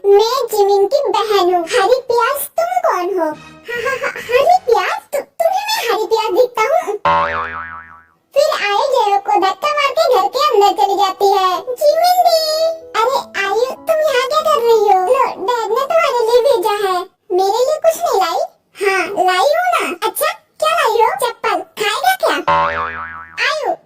मैं जिमिन की बहन हूँ। हरी प्याज तुम कौन हो? हरी प्याज तुम्हें मैं हरी प्याज दिखता हूँ। फिर आयु जेरो को धक्का मार के घर के अंदर चली जाती है। जिमिन दी, अरे आयु तुम यहाँ क्या कर रही हो? लो डैड ने तुम्हारे लिए भेजा है। मेरे लिए कुछ नहीं लाई? हाँ लाई हूँ ना। अच्छा क्या लाई हो? चप्पल खाएगा क्या? आयु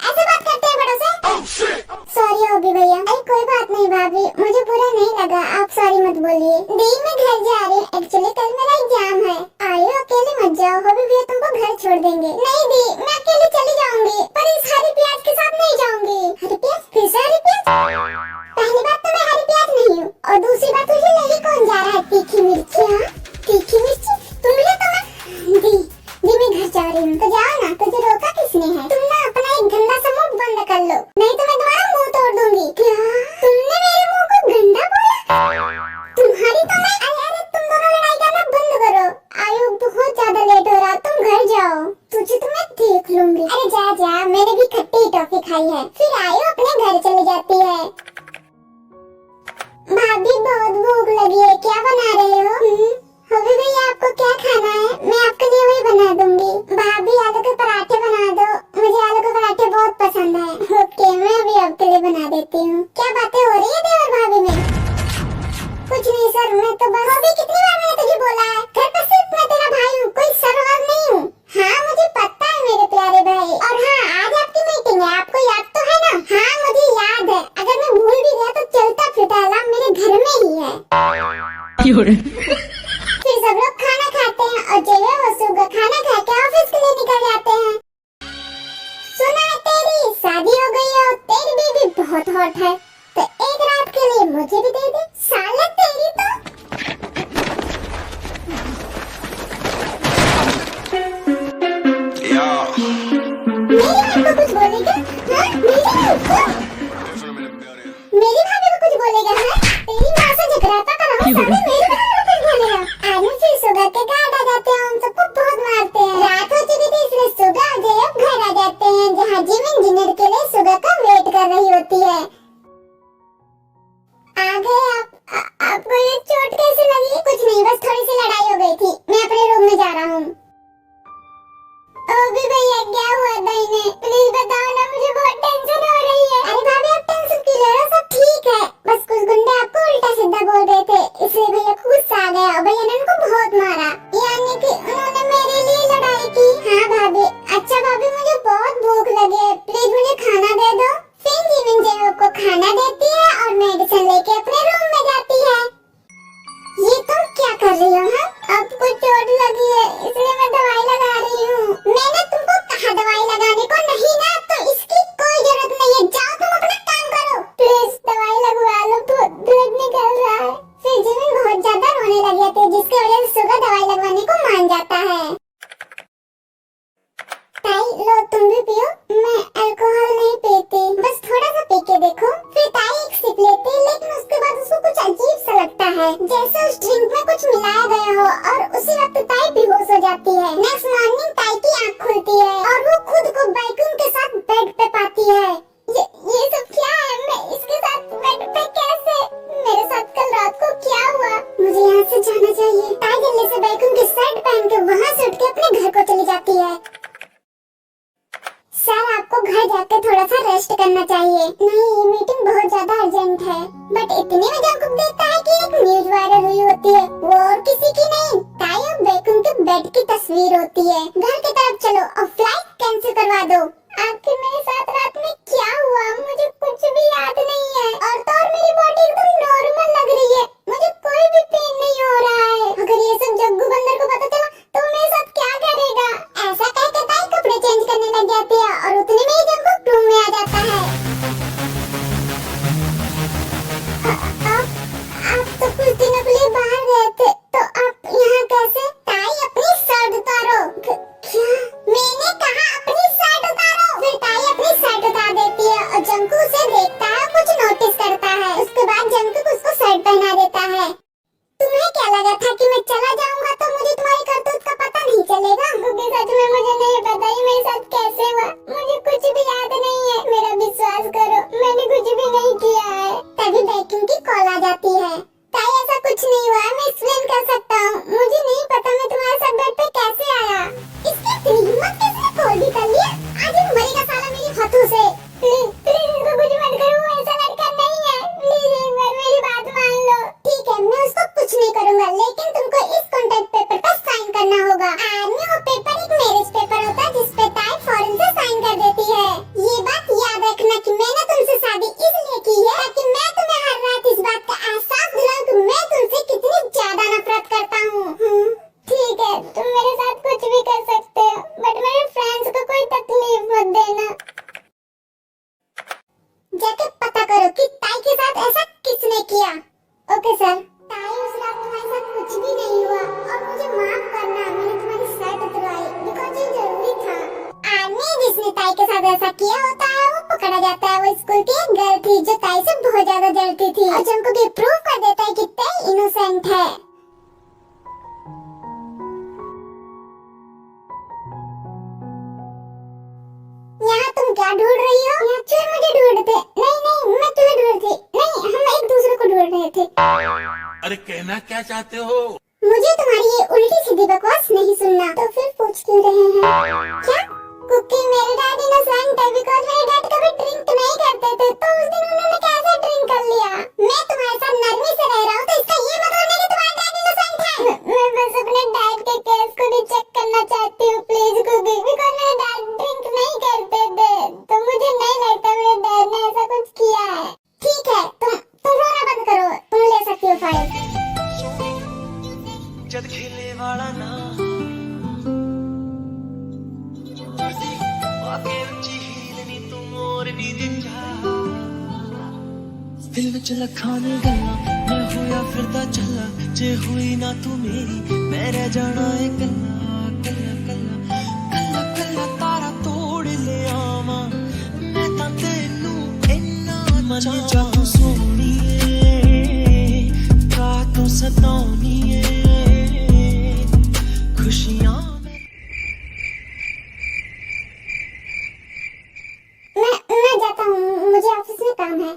ऐसे बात करते हैं बड़ों से? सॉरी ओबी भैया। अरे कोई बात नहीं भाभी, मुझे बुरा नहीं लगा, आप सॉरी मत बोलिए। दी मैं घर जा रही हूँ, एक्चुअली कल मेरा एग्जाम है। आयु अकेले मत जाओ, ओबी भैया तुमको घर छोड़ देंगे। नहीं दी मैं अकेले चली जाऊंगी, पर इस हरी प्याज के साथ नहीं जाऊंगी। हरी प्याज? फिर से हरी प्याज? पहली बात तो मैं हरी प्याज नहीं हूँ, और दूसरी बात तुझे लेके कौन जा रहा है? तीखी मिर्ची? हाँ तीखी मिर्ची तुमने तो मैं दी मैं घर जा रही हूँ। तो जाओ ना, तुझे रोका किसने है? तुम ना अपना एक गंदा सा मुंह बंद कर लो, नहीं तो मैं तुम्हारा मुंह तोड़ दूंगी। क्या तुमने मेरे मुंह को गंदा बोला? तुम्हारी तो मैं अरे तुम दोनों लड़ाई करना बंद करो। आयु बहुत ज्यादा लेट हो रहा, तुम घर जाओ, तुझे तो मैं देख लूंगी। अरे जा जा, मैंने भी खट्टी टॉफी खाई है। फिर आयु अपने घर चली जाती है। भाभी बहुत भूख लगी है, क्या बना रहे हो? अभी भैया आपको क्या खाना है? मैं आपके लिए वही बना दूंगी। भाभी आलू के पराठे बना दो, मुझे आलू के पराठे बहुत पसंद है। ओके मैं अभी आपके लिए बना देती हूँ। क्या बातें हो रही है देवर भाभी में? कुछ नहीं सर, मैं तो बस। भाभी कितनी बार मैंने तुझे बोला है, घर पर सिर्फ मैं तेरा भाई हूँ, कोई सरवर नहीं हूँ। हाँ मुझे पता है मेरे प्यारे भाई। और हाँ आज आपकी मीटिंग है, आपको याद तो है ना? हाँ मुझे याद है, अगर मैं भूल भी गया तो चलता फिरता अलार्म मेरे घर में ही है। फिर सब लोग खाना खाते हैं और जेवे और सुगा खाना खा के ऑफिस के लिए निकल जाते हैं। सुना है तेरी शादी हो गई है और तेरी बेबी बहुत हॉट है, तो एक रात के लिए मुझे भी दे दे। साले तेरी तो मेरी भाभी को कुछ बोलेगा? हाँ मेरी भाभी को कुछ बोलेगा? हाँ तेरी माँ से झगड़ाता कर रहा हूँ, साले मेरी भाभी को कुछ बोलेगा? आलू फिर सुगा के गार्ड आ जाते हैं, उन सबको बहुत मारते हैं। रात हो चुकी थी इसलिए सुगा और जेब घर आ जाते हैं, जहाँ जिम इंजीनियर के लिए सुगा का वेट कर रही होती है। आ गए आप? आपको ये चोट कैसे लगी? कुछ नहीं, बस थोड़ी सी लड़ाई हो गई थी, मैं अपने रूम में जा रहा हूँ। ओबी भैया क्या हुआ दाहिने? प्लीज बताओ ना, मुझे बहुत टेंशन हो रही है। अरे भाभी आप टेंशन क्यों ले रहे हो? सब ठीक है, बस कुछ गुंडे आपको उल्टा सीधा बोल रहे थे, इसलिए भैया गुस्सा आ गया और भैया ने उनको बहुत मारा, यानी कि उन्होंने मेरे लिए लड़ाई की। हाँ भाभी। अच्छा भाभी मुझे बहुत भूख लगी है, प्लीज मुझे खाना दे दो। फिर जिमिन जेव को खाना देती है और मेडिसिन लेके अपने रूम में जाती है। ये तुम क्या कर रही हो? हाँ आपको चोट लगी है इसलिए मैं दवाई लगा रही हूँ। मैंने तुमको कहा दवाई लगाने को, नहीं ना, तो इसकी कोई जरूरत नहीं है, जाओ तुम अपना काम करो। प्लीज दवाई लगवा लो, बहुत ब्लड निकल रहा है। फिर जिमिन बहुत ज्यादा रोने लग गया था, जिसकी वजह से सुगा दवाई लगवाने को मान जाता है। ताई लो तुम भी पियो। मैं अल्कोहल नहीं पीती, बस थोड़ा सा पी के देखो। फिर ताई एक सिप लेती है, लेकिन उसके बाद उसको कुछ अजीब सा लगता है, जैसे उस ड्रिंक में कुछ मिलाया गया हो, और उसी वक्त ताई बेहोश हो जाती है। नेक्स्ट मॉर्निंग ताई की आँख खुलती है और वो खुद को बैकुम के साथ बेड पे पाती है। ये सब क्या है? मैं इसके साथ बेड पे कैसे? मेरे साथ कल रात को क्या हुआ? मुझे यहाँ से जाना चाहिए। ताई जल्दी से बैकुम की शर्ट पहन के वहाँ से उठ के अपने घर को चली जाती है। सर आपको घर जाकर थोड़ा सा रेस्ट करना चाहिए। नहीं ये मीटिंग बहुत ज्यादा अर्जेंट है। बट इतने में जब देखता है कि एक न्यूज वायरल हुई होती है, वो और किसी की नहीं, ताई और बैकुम के बेड की तस्वीर होती है। घर की तरफ चलो और फ्लाइट कैंसिल करवा दो। आखिर मेरे साथ रात में क्या हुआ मुझे कुछ भी याद नहीं है, और तो और मेरी बॉडी एकदम नॉर्मल लग रही है, मुझे कोई भी पेन नहीं हो रहा है। अगर ये सब जग्गू बंदर को पता चला तो मेरे साथ क्या करेगा? ऐसा कह के ताई कपड़े चेंज करने लग जाती है और उतने में ही जग्गू रूम में आ जाता है। आप तो कुछ दिनों के लिए बाहर गए थे, तो आप यहाँ कैसे? ताई अपनी शर्ट उतारो। क्या? मैंने कहा अपनी शर्ट उतारो। फिर ताई अपनी शर्ट उतार देती है और जंकू उसे देख जाके पता करो कि ताई के साथ ऐसा किसने किया। Okay sir. ताई उस रात तुम्हारे साथ कुछ भी नहीं हुआ और मुझे माफ करना, मैंने तुम्हारी शर्ट उतरवाई बिकॉज़ ये जरूरी था। आदमी जिसने ताई के साथ ऐसा किया होता है वो पकड़ा जाता है। वो स्कूल की एक गर्ल थी जो ताई से बहुत ज्यादा जलती थी और जो हमको प्रूव कर देता है कि ताई इनोसेंट है। यहाँ तुम क्या ढूंढ रही हो? यहाँ चोर मुझे ढूंढते। नहीं नहीं, मैं तुम्हें ढूंढती नहीं, हम एक दूसरे को ढूंढ रहे थे। अरे कहना क्या चाहते हो? मुझे तुम्हारी ये उल्टी सीधी बकवास नहीं सुनना। तो फिर पूछ क्यों रहे हैं? क्या कुकी मेरे डैड इनोसेंट है बिकॉज़ मेरे डैड कभी ड्रिंक नहीं करते थे, तो उस दिन उन्होंने कैसे ड्रिंक कर लिया? मैं तुम्हारे साथ नरमी से रह रहा हूँ तो इसका ये मतलब नहीं कि तुम्हारा डैड इनोसेंट है। मैं बस अपने डैड के केस को भी चेक करना चाहती हूँ प्लीज कुकी, बिकॉज़ मेरे डैड ड्रिंक नहीं करते थे, तो मुझे नहीं लगता मेरे डैड ने ऐसा कुछ किया है। ठीक है, तुम रोना बंद करो, तुम ले सकती हो फाइल। जद खेले वाला ना आके उच्ची हील नी तू मोर नी दिखा दिल विच लखां ने गल्लां मैं होया फिरदा चला जे हुई ना तू मेरी मैं रह जाना है कल्ला कल्ला कल्ला कल्ला कल्ला तारा तोड़ ले आवां मैं तां तैनू इन्ना मना चाहूं सोहणीए का तू सताउणीए खुशियां मैं जाता हूँ, मुझे ऑफिस में काम है।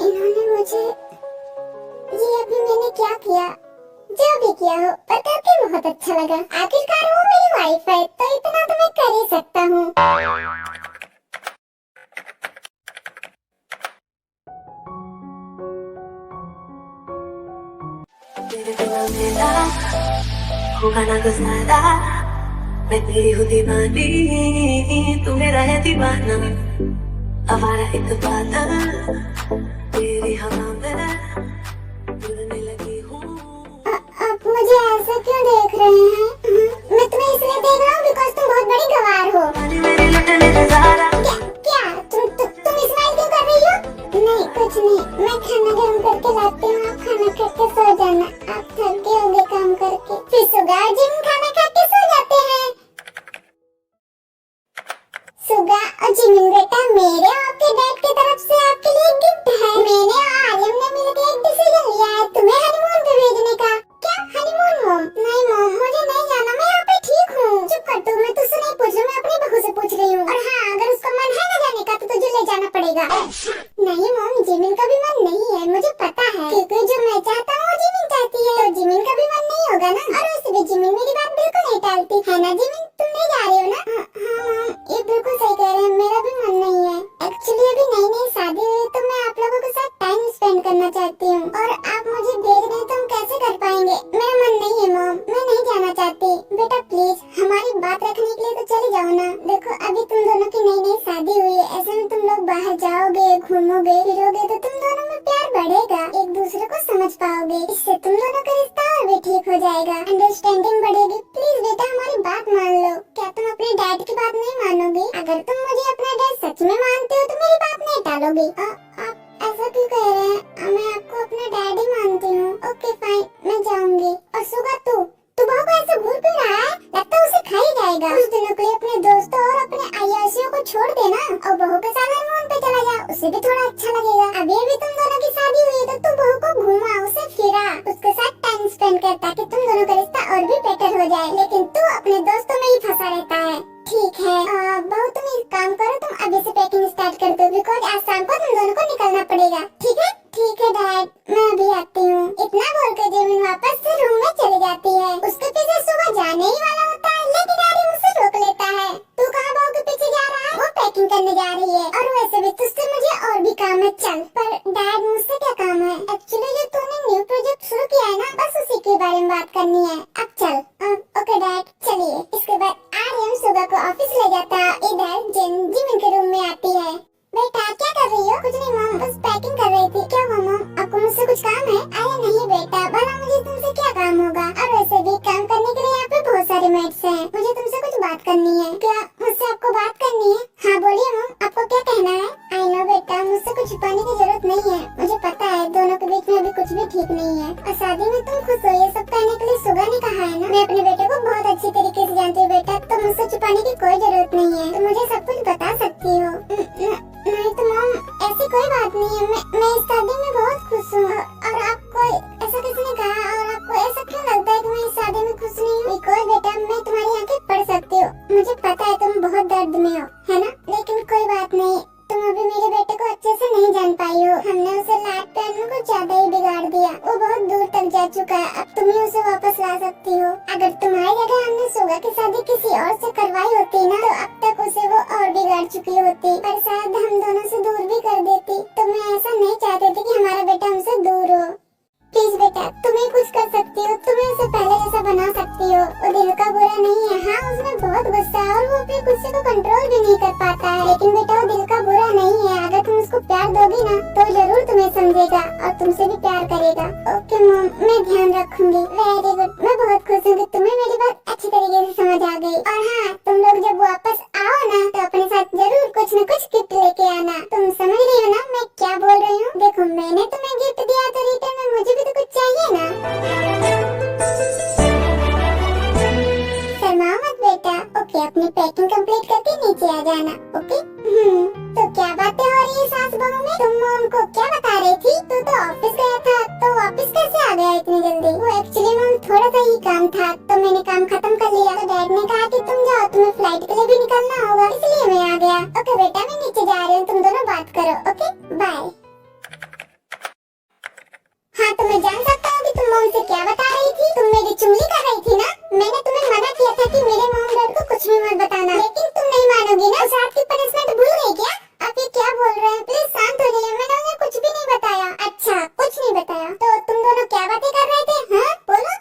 इन्होंने मुझे ये अभी मैंने क्या किया, जो भी किया हो पर करके बहुत अच्छा लगा। आखिरकार वो मेरी वाइफ है तो इतना तो मैं कर ही सकता हूँ। तेरे बिना मेरा होगा ना गुजारा, मैं तेरी हूँ दीवानी तू मेरा है दीवाना, हमारा एक बादल तेरी हवा में उड़ने लगी हूँ। आप मुझे ऐसे क्यों देख रहे हैं? मैं तुम्हें इसलिए देख रहा हूँ बिकॉज़ तुम बहुत बड़ी गवार हो। मेरे लुटने नजारा क्या तुम स्माइल क्यों कर रही हो? नहीं कुछ नहीं, मैं खाना गर्म करके लाती हूँ, आप खाना खा के सो जाना। आप थक गए होंगे काम करके। फिर सुगा और जिम खाना खा के सो जाते हैं। सुगा और जिमिन बेटा, मेरे और आपके डैड की तरफ से आपके लिए गिफ्ट है। मैंने और आर्यन ने मिलकर एक डिसीजन लिया है तुम्हें हनीमून पे भेजने का। क्या हनीमून मॉम? नहीं मॉम, मुझे नहीं जाना, मैं यहाँ पे ठीक हूँ। चुप कर तू, मैं तुझसे नहीं पूछ रही, मैं अपनी बहू से पूछ रही हूँ। और हाँ, अगर उसका मन है ना जाने का तो तुझे ले जाना पड़ेगा। नहीं मॉम, जिमिन का भी मन नहीं है, मुझे पता है, क्योंकि जो मैं चाहता हूँ वो जिमिन चाहती है, तो जिमिन का भी मन नहीं होगा ना। और वैसे भी जिमिन मेरी बात बिल्कुल नहीं टालती है ना। जिमिन तुम नहीं जा रही हो ना? हाँ मॉम, ये बिल्कुल सही कह रहे हैं, मेरा भी मन नहीं है। एक्चुअली अभी नई नई शादी हुई तो मैं आप लोगों के साथ टाइम स्पेंड करना चाहती हूँ, और आप मुझे भेज रहे तो हम कैसे कर पाएंगे? मेरा मन नहीं है मॉम, मैं नहीं जाना चाहती। बेटा प्लीज हमारी बात रखने के लिए तो चले जाओ ना। देखो अभी तुम दोनों की नई नई शादी हुई है, ऐसे में तुम लोग बाहर जाओगे, घूमोगे फिरोगे तो तुम दोनों में प्यार बढ़ेगा, एक दूसरे को समझ पाओगे, इससे तुम दोनों का रिश्ता और भी ठीक हो जाएगा, अंडरस्टैंडिंग बढ़ेगी। प्लीज बेटा हमारी बात मान लो। क्या तुम अपने डैड की बात नहीं मानोगी? अगर तुम मुझे अपना डैड सच में मानते हो तो मेरी बात नहीं टालोगी। आप ऐसा क्यों कह रहे हैं? मैं आपको अपना डैड ही मानती हूँ। ओके फाइन, मैं जाऊंगी। और सुगा तू बहू को ऐसे घूर क्यों रहा है? लगता है उसे खा ही जाएगा। कुछ दिनों के लिए अपने दोस्तों और अपने अय्याशियों को छोड़ देना और बहू के साथ हनीमून पे चला जा, उसे भी थोड़ा अच्छा लगेगा। अभी अभी तुम दोनों की शादी हुई है तो तू बहू को घुमा, उसे फिरा, उसके साथ टाइम स्पेंड कर, ताकि तुम दोनों का रिश्ता और भी बेटर हो जाए। लेकिन तू अपने दोस्तों में ही फंसा रहता है। ठीक है बहू, तुम एक काम करो, तुम अभी से पैकिंग स्टार्ट कर दो, बिकॉज आज शाम को तुम दोनों को निकलना पड़ेगा। ठीक है? ठीक है डैड, मैं अभी आती हूँ। इतना बोलकर जिमिन वापस से रूम में चली जाती है। उसके पीछे सुबह जाने ही वाला होता है, लेकिन डैडी मुझसे रोक लेता है। तू कहाँ बहू के पीछे जा रहा है? वो पैकिंग करने जा रही है, और वैसे भी तुझसे मुझे और भी काम है, चल। पर डैड मुझसे क्या काम है? एक्चुअली जो तूने न्यू प्रोजेक्ट शुरू किया है ना, बस उसी के बारे में बात करनी है। अब चल। ओके डैड, चलिए। इसके बाद आर्यन सुगा को ऑफिस ले जाता है। इधर जिमिन के रूम में आती है। बेटा क्या कर रही हो? कुछ नहीं मॉम, बस पैकिंग कर रही थी। क्या हुआ मॉम, आपको मुझसे कुछ काम है? अरे नहीं बेटा, भला मुझे तुमसे क्या काम होगा? और वैसे भी काम करने के लिए यहाँ पे बहुत सारे मेट्स हैं, मुझे तुमसे कुछ बात करनी है। क्या मुझसे आपको बात करनी है? हाँ बोलिए मॉम। बन पाई हो। हमने उसे लाड प्यार में कुछ ज्यादा ही बिगाड़ दिया। वो बहुत दूर तक जा चुका है, अब तुम ही उसे वापस ला सकती हो। अगर तुम्हारी जगह हमने सुगा की शादी किसी और से करवाई होती ना, तो अब तक उसे वो और बिगाड़ चुकी होती, पर शायद हम दोनों से दूर भी कर देती। तो मैं ऐसा नहीं चाहती थी कि हमारा बेटा हमसे दूर हो। प्लीज बेटा, तुम ही कुछ कर सकती हो, तुम ही उसे पहले जैसा बना सकती हो। वो दिल का बुरा नहीं है, हाँ उसमें बहुत गुस्सा है और वो अपने गुस्से को कंट्रोल भी नहीं कर पाता है, लेकिन बेटा वो दिल का बुरा नहीं है। अगर तुम उसको प्यार दोगी ना, तो जरूर तुम्हें समझेगा और तुमसे भी प्यार करेगा। ओके मॉम, मैं ध्यान रखूंगी। वेरी गुड, मैं बहुत खुश हूँ कि तुम्हें मेरी बात अच्छी तरीके से समझ आ गई। और हाँ, तुम लोग जब वापस आओ ना, तो अपने साथ जरूर कुछ न कुछ गिफ्ट लेके आना। तुम समझ रही हो ना मैं क्या बोल रही हूँ? देखो, मैंने तुम्हें गिफ्ट दिया तो रिटर्न में मुझे भी तो कुछ चाहिए ना। शर्माओ मत बेटा। ओके, अपनी पैकिंग कंप्लीट करके नीचे आ जाना। ओके। तो क्या बातें हो रही है सास बहू में? तुम मॉम को क्या बता रही थी? तू तो ऑफिस गया था, तो वापस कैसे आ गया इतनी जल्दी? वो एक्चुअली मॉम थोड़ा सा ही काम था, तो मैंने काम खत्म कर लिया। तो डैड ने कहा कि तुम जाओ, तुम्हें फ्लाइट के लिए भी निकलना होगा, इसलिए मैं आ गया। ओके बेटा, मैं नीचे जा रही हूँ, तुम दोनों बात करो। Okay, bye. हाँ, तो मैं जान सकता हूँ कि तुम मॉम से क्या बता रही थी? तुम मेरी चुगली कर रही थी ना? मैंने तुम्हें मना किया था कि मेरे मॉम डैड को कुछ भी मत बताना, लेकिन तुम नहीं मानोगी ना। उस रात की पनिशमेंट भूल गई क्या? आप ये क्या बोल रहे हैं? प्लीज शांत हो जाइए। मैंने उन्हें कुछ भी नहीं बताया। अच्छा, कुछ नहीं बताया? तो तुम दोनों क्या बातें कर रहे थे? हाँ बोलो।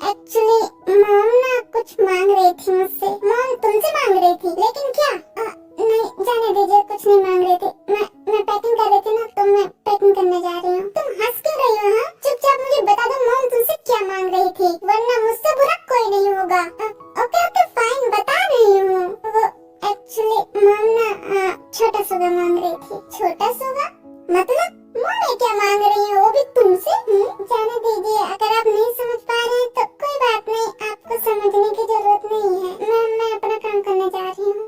एक्चुअली मॉम ना कुछ मांग रही थी मुझसे। मॉम तुमसे मांग रही थी, लेकिन क्या? नहीं, जाने दीजिए, कुछ नहीं मांग रही थी। मैं पैकिंग कर रही थी ना, तो मैं पैकिंग करने जा रही हूँ। तुम हंस क्यों रही हो? हाँ, चुपचाप मुझे बता दो मॉम तुमसे क्या मांग रही थी, वरना मुझसे बुरा कोई नहीं होगा। ओके ओके फाइन, बता रही हूँ। वो एक्चुअली मॉम ना छोटा सुगा मांग रही थी। छोटा सुगा मतलब? मॉम ये क्या मांग रही है, वो भी तुमसे? जाने दीजिए, अगर आप नहीं समझ पा रहे हैं तो कोई बात नहीं, आपको समझने की जरूरत नहीं है। मैं अपना काम करने जा रही हूँ।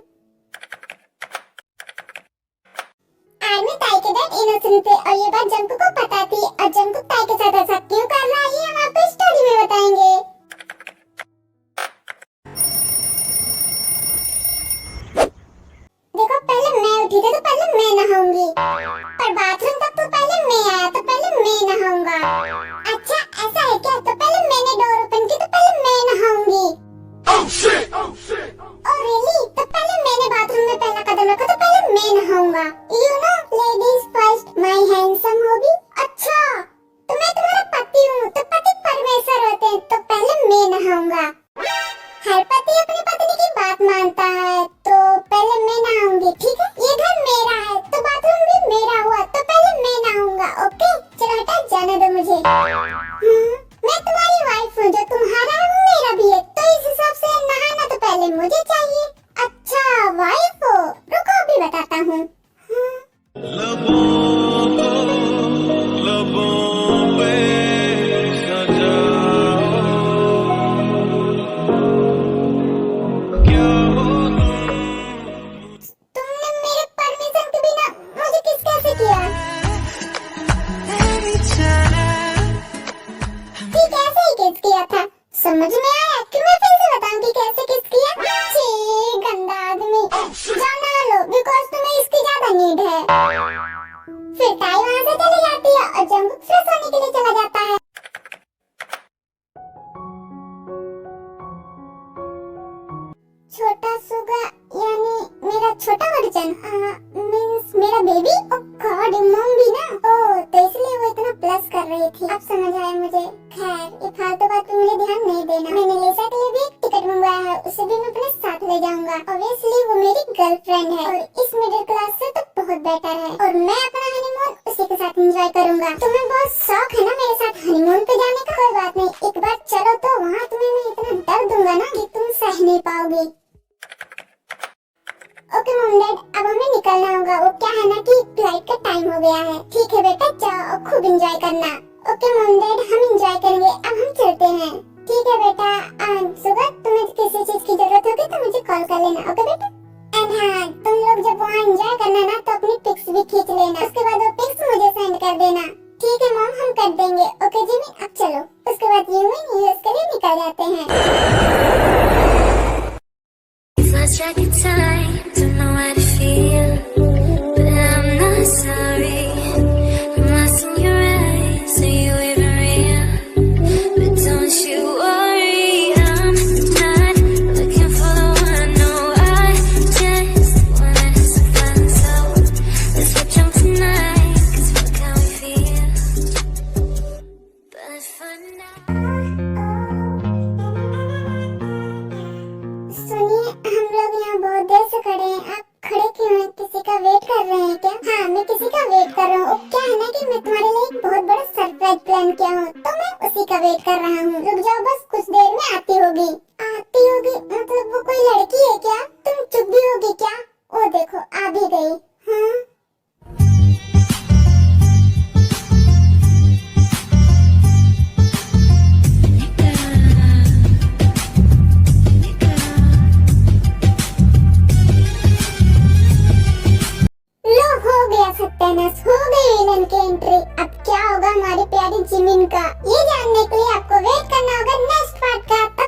आर्मी ताई के डैड इनोसेंट थे और ये बात जंकू को पता थी, और जंकू ताई के साथ ऐसा क्यों कर रहा है ये हम आपको स्टोरी में बताएंगे। देखो, पहले मैं उठी थी तो पहले मैं नहाऊंगी, पर बाथरूम तक तो पहले मैं आया तो पहले मैं नहाऊंगा। अच्छा ऐसा है क्या? तो पहले मैंने डोर ओपन की तो पहले मैं नहाऊंगी। Oh really? तो पहले मैंने बाथरूम में पहला कदम रखा तो पहले मैं नहाऊंगा। You know ladies first, my handsome hubby. अच्छा, तो मैं तुम्हारा पति हूँ, तो पति परमेश्वर होते हैं, तो पहले मैं नहाऊंगा। हर पति अपनी पत्नी की बात मानता है, तो पहले मैं नहाऊंगी, ठीक है? ये घर मेरा है, तो बाथरूम भी मेरा हुआ, तो पहले मैं नहाऊंगा। ओके, चलो हटा, जाने दो मुझे। मैं तुम्हारी वाइफ हूँ, जो तुम्हारा है वो मेरा भी है, तो इस हिसाब से नहाना तो पहले मुझे चाहिए। अच्छा वाइफ हो, रुको अभी बताता हूँ। तुमने मेरे परमिशन के बिना मुझे किस कैसे किया? ठीक ऐसे ही किस किया था, समझ में आया कि मैं फिर से बताऊं कि कैसे किस किया? छी गंदा आदमी, जाओ नहा लो, बिकॉज तुम्हें इसकी ज्यादा नीड है। फिर ताई वहाँ से चली जाती है और जंगू फ्रेश होने के लिए चला जाता है। छोटा सुगा यानी मेरा छोटा वर्जन, मींस मेरा बेबी। ओह गॉड, मॉम भी ना? ओह, तो इसलिए वो इतना प्लस कर रही थी। अब समझ आया मुझे। खैर, ये फालतू बात पे मुझे ध्यान नहीं देना। मैंने लिसा के लिए भी एक टिकट मंगवाया है, उसे भी मैं अपने साथ ले जाऊंगा। ऑब्वियसली वो मेरी गर्लफ्रेंड है और इस मिडिल क्लास से तो बहुत बेटर है, और मैं अपना हनीमून उसी के साथ एंजॉय करूंगा। तुम्हें बहुत शौक है ना मेरे साथ हनीमून पे जाने का? कोई बात नहीं, एक बार चलो तो वहाँ तुम्हें मैं इतना दर्द दूंगा ना कि तुम सह नहीं पाओगी। ओके मॉम डैड, अब हमें निकलना होगा। वो क्या है ना कि फ्लाइट का टाइम हो गया है। ठीक है बेटा, जाओ और खूब एंजॉय करना। ओके मॉम डैड, हम एंजॉय करेंगे। अब हम चलते हैं। ठीक है बेटा। सुगा, तुम्हें किसी चीज की जरूरत होगी तो मुझे कॉल कर लेना। ओके बेटा? एंड हाँ, तुम लोग जब वहाँ एंजॉय करना ना, तो अपनी पिक्स भी खींच लेना। उसके बाद वो पिक्स मुझे सेंड कर देना। ठीक है मॉम, हम कर देंगे। ओके जिमी, अब चलो। उसके बाद यूएस के लिए निकल जाते हैं। It's not second time to know how to feel, but I'm not आ भी गई। हाँ लो, हो गया सत्यानाश, हो गई विलन की एंट्री। अब क्या होगा हमारी प्यारी जिमिन का, ये जानने के लिए आपको वेट करना होगा नेक्स्ट पार्ट का।